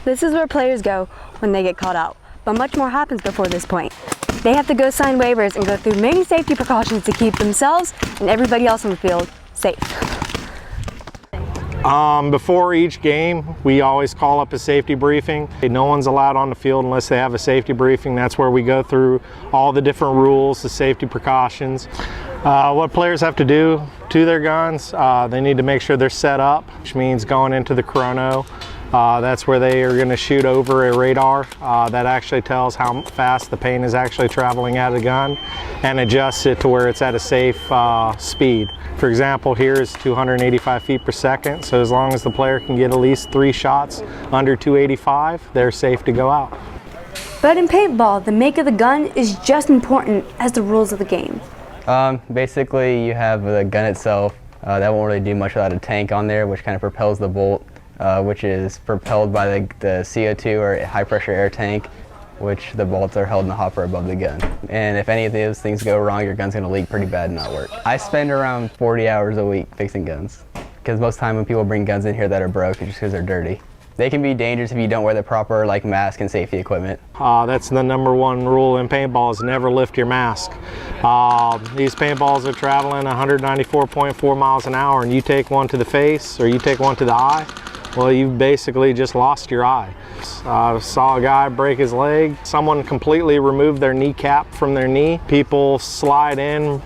This is where players go when they get called out, but much more happens before this point. They have to go sign waivers and go through many safety precautions to keep themselves and everybody else on the field safe. Before each game, we always call up a safety briefing. No one's allowed on the field unless they have a safety briefing. That's where we go through all the different rules, the safety precautions. What players have to do to their guns, they need to make sure they're set up, which means going into the chrono. That's where they are going to shoot over a radar that actually tells how fast the paint is actually traveling out of the gun and adjusts it to where it's at a safe speed. For example, here is 285 feet per second, so as long as the player can get at least 3 shots under 285, they're safe to go out. But in paintball, the make of the gun is just important as the rules of the game. Basically, you have the gun itself. That won't really do much without a tank on there, which kind of propels the bolt. Which is propelled by the CO2 or high pressure air tank, which the bolts are held in the hopper above the gun. And if any of those things go wrong, your gun's gonna leak pretty bad and not work. I spend around 40 hours a week fixing guns, because most of the time when people bring guns in here that are broke, it's just because they're dirty. They can be dangerous if you don't wear the proper mask and safety equipment. That's the #1 rule in paintball, is never lift your mask. These paintballs are traveling 194.4 miles an hour, and you take one to the face or you take one to the eye, well, you've basically just lost your eye. I saw a guy break his leg. Someone completely removed their kneecap from their knee. People slide in,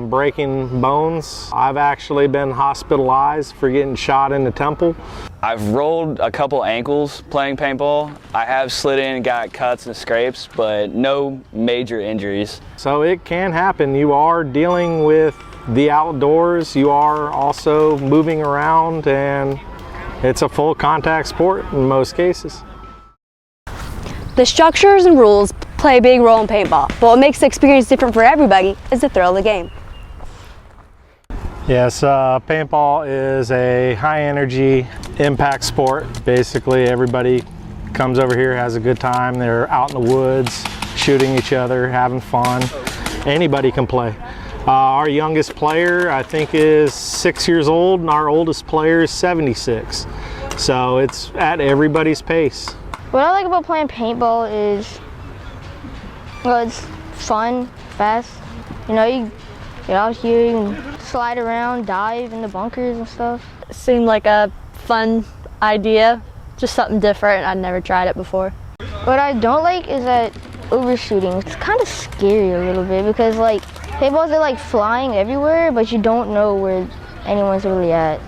breaking bones. I've actually been hospitalized for getting shot in the temple. I've rolled a couple ankles playing paintball. I have slid in and got cuts and scrapes, but no major injuries. So it can happen. You are dealing with the outdoors. You are also moving around, and it's a full contact sport in most cases. The structures and rules play a big role in paintball, but what makes the experience different for everybody is the thrill of the game. Yes, paintball is a high energy impact sport. Basically everybody comes over here, has a good time. They're out in the woods, shooting each other, having fun. Anybody can play. Our youngest player, I think, is 6 years old, and our oldest player is 76. So it's at everybody's pace. What I like about playing paintball is, well, it's fun, fast. You know, you get out here, you can slide around, dive in the bunkers and stuff. It seemed like a fun idea, just something different. I'd never tried it before. What I don't like is that overshooting. It's kind of scary a little bit because paintballs are flying everywhere, but you don't know where anyone's really at.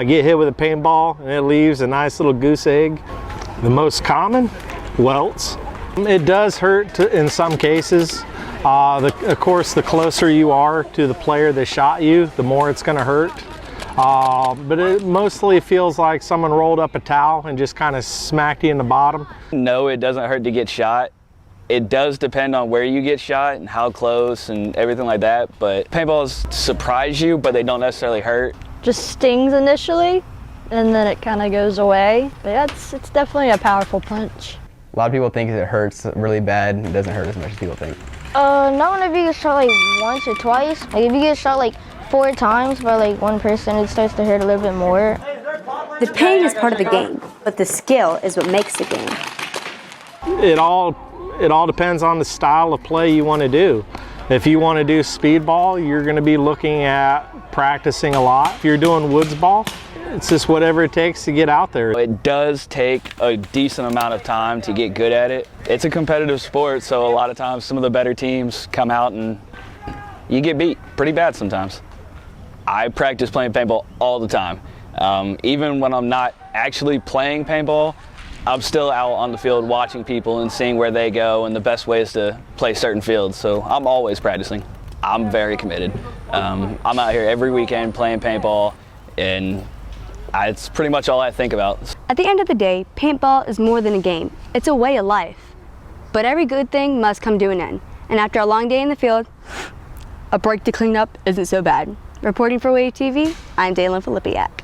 Get hit with a paintball and it leaves a nice little goose egg. The most common, welts. It does hurt in some cases. Of course, the closer you are to the player that shot you, the more it's going to hurt. But it mostly feels like someone rolled up a towel and just kind of smacked you in the bottom. No, it doesn't hurt to get shot. It does depend on where you get shot and how close and everything like that, but paintballs surprise you, but they don't necessarily hurt. Just stings initially, and then it kind of goes away. But yeah, it's definitely a powerful punch. A lot of people think it hurts really bad. It doesn't hurt as much as people think. Not whenever you get shot once or twice. If you get shot 4 times by one person, it starts to hurt a little bit more. The pain is part of the game, but the skill is what makes the game. It all depends on the style of play you want to do. If you want to do speedball, you're going to be looking at practicing a lot. If you're doing woods ball, it's just whatever it takes to get out there. It does take a decent amount of time to get good at it. It's a competitive sport, so a lot of times some of the better teams come out and you get beat pretty bad sometimes. I practice playing paintball all the time. Even when I'm not actually playing paintball, I'm still out on the field watching people and seeing where they go and the best ways to play certain fields. So I'm always practicing. I'm very committed. I'm out here every weekend playing paintball, and it's pretty much all I think about. At the end of the day, paintball is more than a game. It's a way of life. But every good thing must come to an end. And after a long day in the field, a break to clean up isn't so bad. Reporting for Wave TV, I'm Dalen Filipiak.